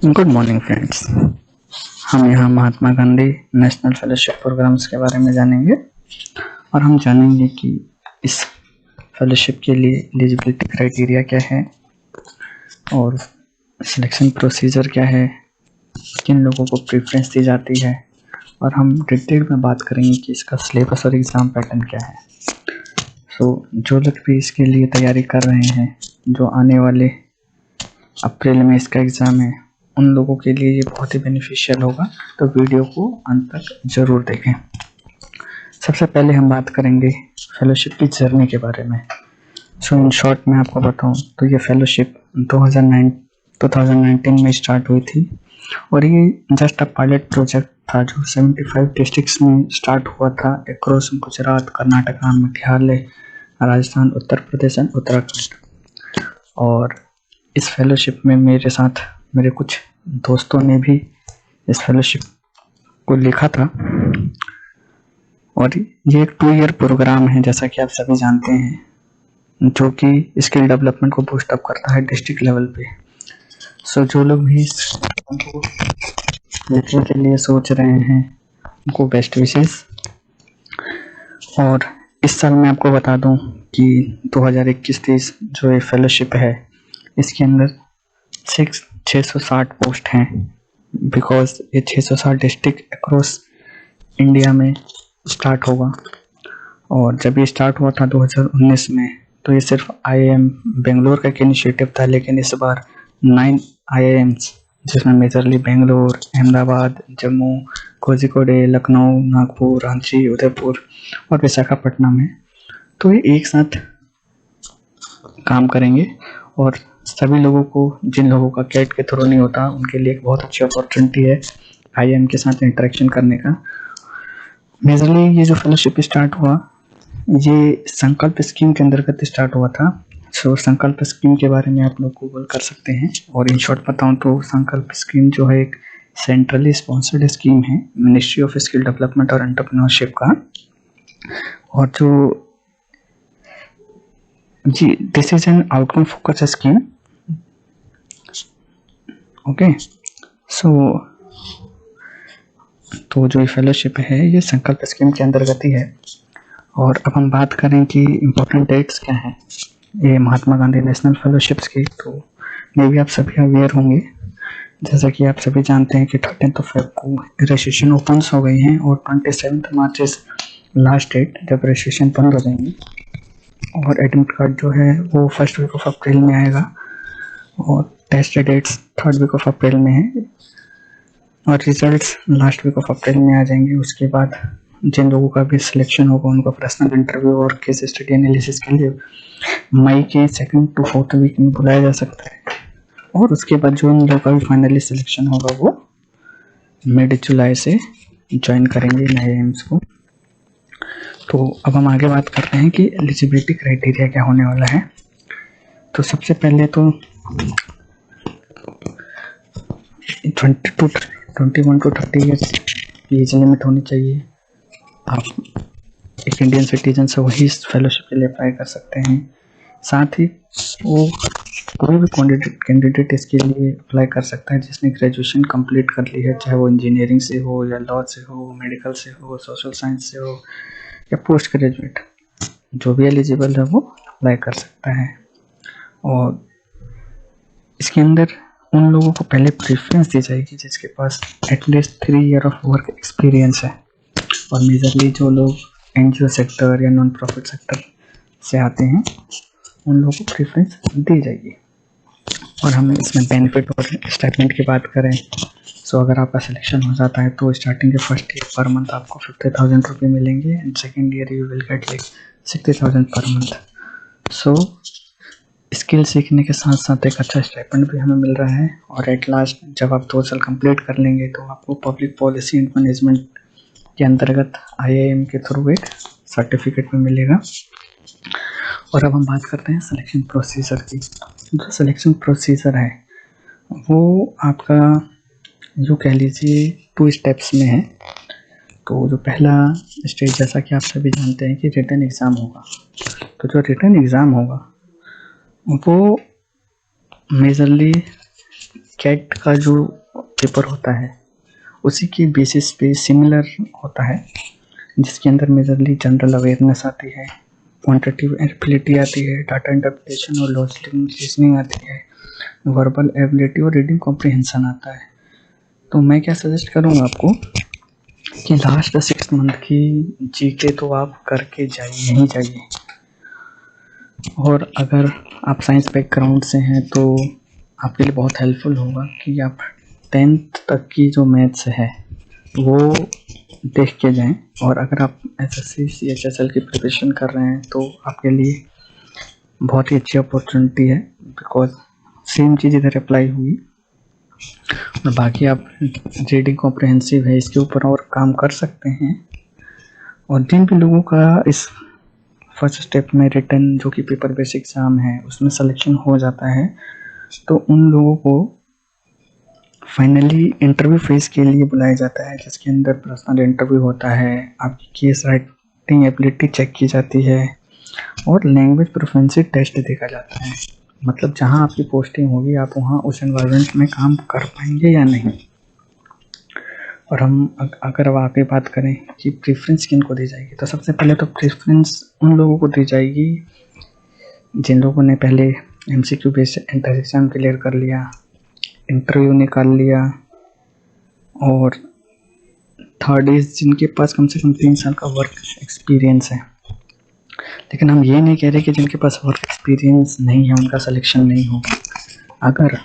Good morning friends. हम यहाँ महात्मा Gandhi national fellowship programmes के बारे में जानेंगे और हम जानेंगे कि इस फेलोशिप के लिए एलिजिबिलिटी क्राइटेरिया क्या है और सिलेक्शन प्रोसीजर क्या है, किन लोगों को प्रेफरेंस दी जाती है, और हम डिटेल में बात करेंगे कि इसका सिलेबस और एग्ज़ाम पैटर्न क्या है। जो लोग भी इसके लिए तैयारी कर रहे हैं, जो आने वाले अप्रैल में इसका एग्ज़ाम है, उन लोगों के लिए ये बहुत ही बेनिफिशियल होगा, तो वीडियो को अंत तक ज़रूर देखें। सबसे पहले हम बात करेंगे फेलोशिप की जर्नी के बारे में। इन शॉर्ट मैं आपको बताऊं तो ये फेलोशिप 2019 में स्टार्ट हुई थी और ये जस्ट अ पायलट प्रोजेक्ट था जो 75 डिस्ट्रिक्ट्स में स्टार्ट हुआ था अक्रॉस गुजरात, कर्नाटका, मेघालय, राजस्थान, उत्तर प्रदेश एंड उत्तराखंड। और इस फेलोशिप में मेरे साथ मेरे कुछ दोस्तों ने भी इस फेलोशिप को लिखा था और ये एक 2 ईयर प्रोग्राम है, जैसा कि आप सभी जानते हैं, जो कि स्किल डेवलपमेंट को बूस्ट अप करता है डिस्ट्रिक्ट लेवल पे। जो लोग भी इसको लिखने के लिए सोच रहे हैं उनको बेस्ट विशेस। और इस साल मैं आपको बता दूं कि 2021-23 जो ये फेलोशिप है, इसके अंदर 660 पोस्ट हैं, बिकॉज ये 660 डिस्ट्रिक्ट अक्रॉस इंडिया में स्टार्ट होगा। और जब ये स्टार्ट हुआ था 2019 में, तो ये सिर्फ IIM बेंगलोर का एक इनिशिएटिव था, लेकिन इस बार 9 IIMs, जिसमें मेजरली बेंगलोर, अहमदाबाद, जम्मू, कोझिकोडे, लखनऊ, नागपुर, रांची, उदयपुर और विशाखापट्टनम है, तो ये एक साथ काम करेंगे। और सभी लोगों को, जिन लोगों का कैट के थ्रू नहीं होता, उनके लिए एक बहुत अच्छी अपॉर्चुनिटी है IIM के साथ इंटरेक्शन करने का। मेजरली ये जो फेलोशिप स्टार्ट हुआ, ये संकल्प स्कीम के अंतर्गत स्टार्ट हुआ था। संकल्प स्कीम के बारे में आप लोग गूगल कर सकते हैं। और इन शॉर्ट बताऊं तो संकल्प स्कीम जो है एक सेंट्रली स्पॉन्सर्ड स्कीम है मिनिस्ट्री ऑफ स्किल डेवलपमेंट और एंटरप्रेन्योरशिप का। और this is an outcome focus scheme. Okay, तो जो ये फेलोशिप है ये संकल्प स्कीम के अंतर्गत ही है। और अब हम बात करें कि इम्पोर्टेंट डेट्स क्या हैं ये महात्मा गांधी नेशनल फेलोशिप्स की, तो मे भी आप सभी अवेयर होंगे। जैसा कि आप सभी जानते हैं कि 13 फेब को रजिस्ट्रेशन ओपन हो गई हैं और 27 मार्च इज लास्ट डेट जब रजिस्ट्रेशन बंद हो जाएंगी। और एडमिट कार्ड जो है वो फर्स्ट वीक ऑफ अप्रैल में आएगा और test dates 3rd week of April में है और results last week of April में आ जाएंगे। उसके बाद जिन लोगों का भी सिलेक्शन होगा उनको पर्सनल इंटरव्यू और केस स्टडी एनालिसिस के लिए मई के 2nd to 4th वीक में बुलाया जा सकता है। और उसके बाद जो उन लोगों का भी फाइनली सिलेक्शन होगा वो मिड जुलाई से ज्वाइन करेंगे नए एम्स को। तो अब हम आगे बात करते हैं कि एलिजिबिलिटी क्राइटेरिया क्या होने वाला है। तो सबसे पहले तो 21 to 30 ईयर्स की एज लिमिट होनी चाहिए। आप एक इंडियन सिटीजन से वही इस फेलोशिप के लिए अप्लाई कर सकते हैं। साथ ही वो कोई भी कैंडिडेट इसके लिए अप्लाई कर सकता है जिसने ग्रेजुएशन कंप्लीट कर ली है, चाहे वो इंजीनियरिंग से हो या लॉ से हो, मेडिकल से हो, सोशल साइंस से हो या पोस्ट ग्रेजुएट, जो भी एलिजिबल है वो अप्लाई कर सकता है। और इसके अंदर उन लोगों को पहले प्रेफरेंस दी जाएगी जिसके पास at least 3 year of work experience है। और मेजरली जो लोग NGO सेक्टर या नॉन प्रॉफिट सेक्टर से आते हैं उन लोगों को प्रेफरेंस दी जाएगी। और हम इसमें बेनिफिट और स्टाइपेंड की बात करें, अगर आपका सिलेक्शन हो जाता है तो स्टार्टिंग के फर्स्ट ईयर पर मंथ आपको 50,000 रुपये मिलेंगे and second year you will get like 60,000 per month. Skill सीखने के साथ साथ एक अच्छा स्टाइपेंड भी हमें मिल रहा है। और एट लास्ट जब आप 2 साल कंप्लीट कर लेंगे तो आपको पब्लिक पॉलिसी एंड मैनेजमेंट के अंतर्गत IIM के थ्रू एक सर्टिफिकेट भी मिलेगा। और अब हम बात करते हैं सिलेक्शन प्रोसीजर की। जो सिलेक्शन प्रोसीजर है वो आपका जो कह लीजिए 2 स्टेप्स में है। तो जो पहला स्टेज, जैसा कि आप सभी जानते हैं कि रिटन एग्ज़ाम होगा, तो जो रिटन एग्ज़ाम होगा वो मेजरली कैट का जो पेपर होता है उसी की बेसिस पे सिमिलर होता है, जिसके अंदर मेजरली जनरल अवेयरनेस आती है, क्वांटिटेटिव एबिलिटी आती है, डाटा इंटरप्रिटेशन और लॉजिकल रीजनिंग आती है, वर्बल एबिलिटी और रीडिंग कॉम्प्रिहेंशन आता है। तो मैं क्या सजेस्ट करूँगा आपको कि लास्ट 6 मंथ की जीके तो आप करके जाइए ही जाइए। और अगर आप साइंस बैकग्राउंड से हैं तो आपके लिए बहुत हेल्पफुल होगा कि आप 10th तक की जो मैथ्स है वो देख के जाएं। और अगर आप एसएससी सीएचएसएल की प्रिपरेशन कर रहे हैं तो आपके लिए बहुत ही अच्छी अपॉर्चुनिटी है, बिकॉज सेम चीज़ इधर अप्लाई हुई। और बाकी आप रीडिंग कॉम्प्रिहेंसिव है इसके ऊपर और काम कर सकते हैं। और जिन भी लोगों का इस फर्स्ट स्टेप में रिटन जो कि पेपर बेस्ड एग्ज़ाम है उसमें सिलेक्शन हो जाता है, तो उन लोगों को फाइनली इंटरव्यू फेज के लिए बुलाया जाता है, जिसके अंदर पर्सनल इंटरव्यू होता है, आपकी केस राइटिंग एबिलिटी चेक की जाती है और लैंग्वेज प्रोफिशिएंसी टेस्ट देखा जाता है। मतलब जहां आपकी पोस्टिंग होगी आप वहां उस एनवायरनमेंट में काम कर पाएंगे या नहीं। और हम अगर अब आगे बात करें कि प्रेफरेंस किन को दी जाएगी, तो सबसे पहले तो प्रेफरेंस उन लोगों को दी जाएगी जिन लोगों ने पहले MCQ based entrance exam clear कर लिया, इंटरव्यू निकाल लिया, और थर्ड इज जिनके पास कम से कम 3 साल का वर्क एक्सपीरियंस है। लेकिन हम ये नहीं कह रहे कि जिनके पास वर्क एक्सपीरियंस नहीं है उनका सिलेक्शन नहीं होगा। अगर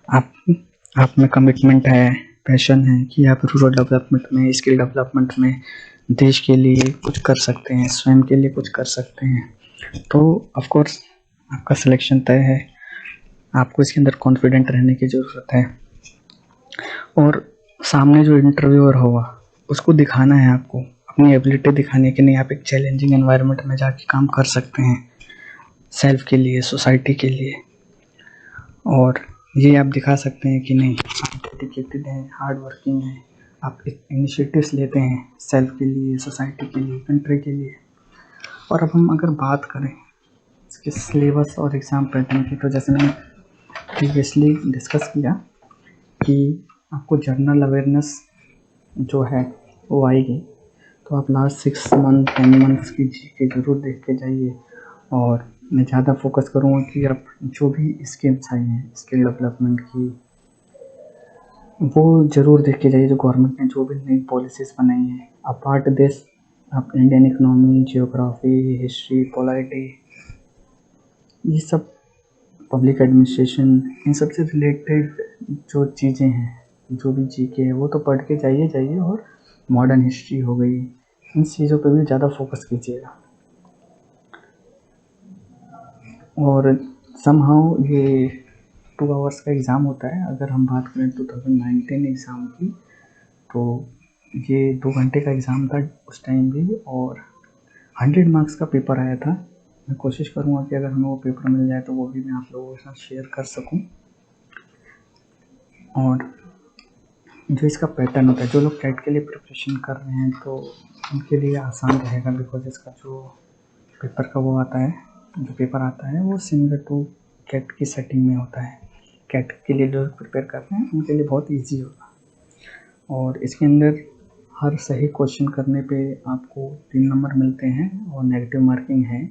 आप में कमिटमेंट है, पैशन है कि आप रूरल डेवलपमेंट में, स्किल डेवलपमेंट में देश के लिए कुछ कर सकते हैं, स्वयं के लिए कुछ कर सकते हैं, तो ऑफ कोर्स आपका सिलेक्शन तय है। आपको इसके अंदर कॉन्फिडेंट रहने की ज़रूरत है और सामने जो इंटरव्यूअर होगा उसको दिखाना है, आपको अपनी एबिलिटी दिखानी है कि नहीं आप एक चैलेंजिंग एनवायरनमेंट में जाके काम कर सकते हैं सेल्फ के लिए, सोसाइटी के लिए। और ये आप दिखा सकते हैं कि नहीं आप डेडिकेटेड हैं, हार्ड वर्किंग हैं, आप इनिशिएटिव्स लेते हैं सेल्फ के लिए, सोसाइटी के लिए, कंट्री के लिए। और अब हम अगर बात करें इसके सिलेबस और एग्ज़ाम पैटर्न की, तो जैसे मैंने प्रीवियसली डिस्कस किया कि आपको जनरल अवेयरनेस जो है वो आएगी, तो आप लास्ट 6 मंथ 10 मंथ्स की जीके ज़रूर देख के जाइए। और मैं ज़्यादा फोकस करूँगा कि आप जो भी स्कीम्स आई हैं स्किल डेवलपमेंट की वो ज़रूर देख के जाइए, जो गवर्नमेंट ने जो भी नई पॉलिसीज़ बनाई हैं। अपार्ट दिस आप Indian economy, geography, history, polity, ये सब पब्लिक एडमिनिस्ट्रेशन, इन सब से रिलेटेड जो चीज़ें हैं, जो भी जीके है वो तो पढ़ के जाइए। और मॉडर्न हिस्ट्री हो गई, इन चीज़ों पे भी ज़्यादा फोकस कीजिएगा। और समहाउ ये 2 आवर्स का एग्ज़ाम होता है। अगर हम बात करें 2019 एग्ज़ाम की, तो ये 2 घंटे का एग्ज़ाम था उस टाइम भी, और 100 मार्क्स का पेपर आया था। मैं कोशिश करूँगा कि अगर हमें वो पेपर मिल जाए तो वो भी मैं आप लोगों के साथ शेयर कर सकूँ। और जो इसका पैटर्न होता है, जो लोग कैट के लिए प्रिपरेशन कर रहे हैं तो उनके लिए आसान रहेगा, बिकॉज इसका जो पेपर का वो आता है, जो पेपर आता है वो सिमिलर टू कैट की सेटिंग में होता है। कैट के लिए जो प्रिपेयर कर रहे हैं उनके लिए बहुत ईजी होगा। और इसके अंदर हर सही क्वेश्चन करने पे आपको 3 नंबर मिलते हैं और नेगेटिव मार्किंग है,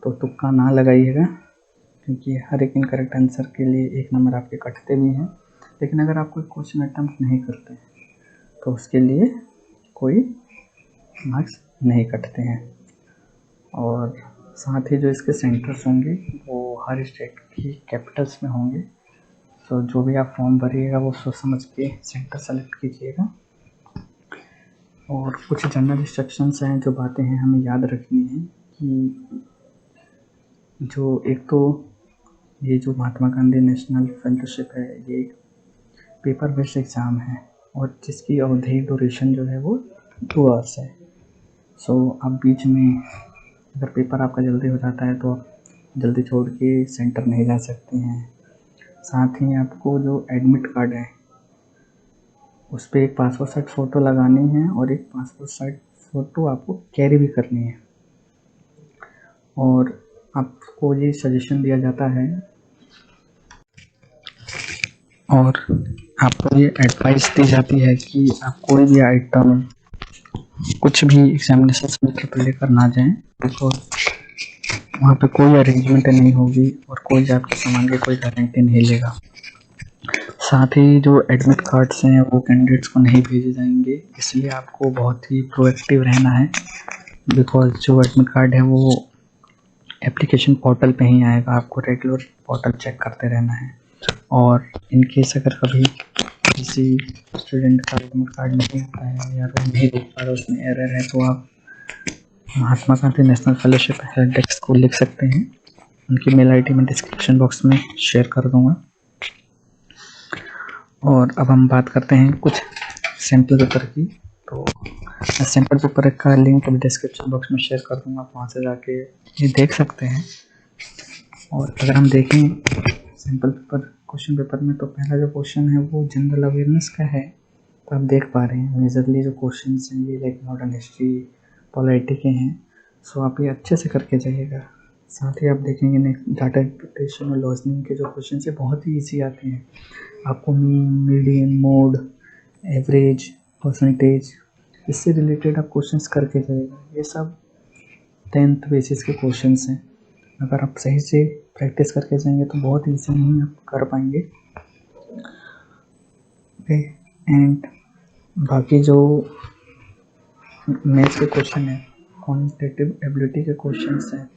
तो तुक्का ना लगाइएगा, क्योंकि हर एक इनकरेक्ट आंसर के लिए 1 नंबर आपके कटते भी हैं। लेकिन अगर आप कोई क्वेश्चन अटैम्प्ट नहीं करते तो उसके लिए कोई मार्क्स नहीं कटते हैं। और साथ ही जो इसके सेंटर्स होंगे वो हर स्टेट की कैपिटल्स में होंगे। तो जो भी आप फॉर्म भरिएगा वो सोच समझ के सेंटर सेलेक्ट कीजिएगा। और कुछ जनरल इंस्ट्रक्शंस हैं, जो बातें हैं हमें याद रखनी है कि जो एक तो ये जो महात्मा गांधी नेशनल फेलोशिप है, ये एक पेपर बेस्ड एग्ज़ाम है और जिसकी अवधि ड्यूरेशन जो है वो 2 आवर्स है। सो आप बीच में अगर पेपर आपका जल्दी हो जाता है तो आप जल्दी छोड़ के सेंटर नहीं जा सकते हैं। साथ ही आपको जो एडमिट कार्ड है उस पर एक पासपोर्ट साइज फ़ोटो लगानी है और एक पासपोर्ट साइज फ़ोटो आपको कैरी भी करनी है। और आपको ये सजेशन दिया जाता है और आपको ये एडवाइस दी जाती है कि आप कोई भी आइटम कुछ भी एग्जामिनेशन सेंटर पर लेकर ना जाएं, बिकॉज वहाँ पे कोई अरेंजमेंट नहीं होगी और कोई आपके सामान की कोई गारंटी नहीं लेगा। साथ ही जो एडमिट कार्ड्स हैं वो कैंडिडेट्स को नहीं भेजे जाएंगे, इसलिए आपको बहुत ही प्रोएक्टिव रहना है, बिकॉज जो एडमिट कार्ड है वो एप्लीकेशन पोर्टल पे ही आएगा। आपको रेगुलर पोर्टल चेक करते रहना है, और इन केस अगर कभी किसी स्टूडेंट का एडमिट कार्ड नहीं आता है या वो नहीं देख पा रहे, उसमें एरर है, तो आप Mahatma Gandhi national fellowship help desk को लिख सकते हैं। उनकी मेल आईडी मैं डिस्क्रिप्शन बॉक्स में शेयर कर दूंगा। और अब हम बात करते हैं कुछ सैम्पल पेपर की। तो मैं सैम्पल पेपर का लिंक अभी डिस्क्रिप्शन बॉक्स में शेयर कर दूंगा, आप वहाँ से जाके ये देख सकते हैं। और अगर हम देखें सैम्पल पेपर क्वेश्चन पेपर में, तो पहला जो क्वेश्चन है वो जनरल अवेयरनेस का है। तो आप देख पा रहे हैं मेजरली जो क्वेश्चन हैं ये लाइक मॉडर्न हिस्ट्री, पॉलिटी के हैं। सो आप ये अच्छे से करके जाइएगा। साथ ही आप देखेंगे नेक्स्ट डाटा इंटरप्रिटेशन और लॉजिंग के जो क्वेश्चन है बहुत ही ईजी आते हैं। आपको mean, median, mode, average, percentage, इससे रिलेटेड आप क्वेश्चंस करके जाइएगा। ये सब 10th बेसिस के क्वेश्चंस हैं। अगर आप सही से प्रैक्टिस करके जाएंगे तो बहुत ईजी नहीं आप कर पाएंगे। ओके, एंड बाकी जो मैथ्स के क्वेश्चन है, क्वांटिटेटिव एबिलिटी के क्वेश्चंस हैं,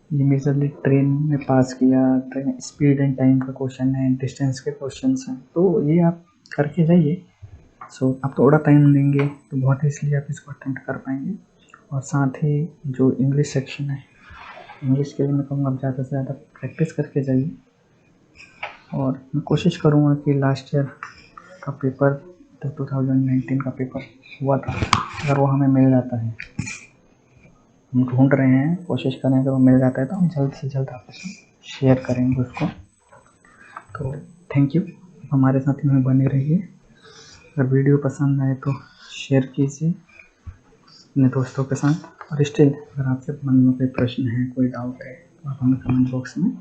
ये मेजरली ट्रेन में पास किया, ट्रेन स्पीड एंड टाइम का क्वेश्चन है, डिस्टेंस के क्वेश्चंस हैं, तो ये आप करके जाइए। सो आप थोड़ा टाइम देंगे तो बहुत ईजिली आप इसको अटेम्प्ट कर पाएंगे। और साथ ही जो इंग्लिश सेक्शन है, इंग्लिश के लिए मैं कहूँगा आप ज़्यादा से ज़्यादा प्रैक्टिस करके जाइए। और मैं कोशिश करूँगा कि लास्ट ईयर का पेपर, 2019 का पेपर हुआ था, अगर वो हमें मिल जाता है, हम ढूंढ रहे हैं, कोशिश करें अगर वो मिल जाता है तो हम जल्द से जल्द आपस में शेयर करेंगे उसको। तो थैंक यू, हमारे साथ में बने रहिए। अगर वीडियो पसंद आए तो शेयर कीजिए अपने दोस्तों के साथ। और स्टिल अगर आपके मन में कोई प्रश्न है, कोई डाउट है, तो आप हमें कमेंट बॉक्स में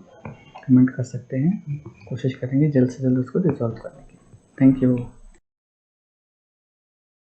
कमेंट कर सकते हैं। कोशिश करेंगे जल्द से जल्द उसको रिजॉल्व करने की। Thank you.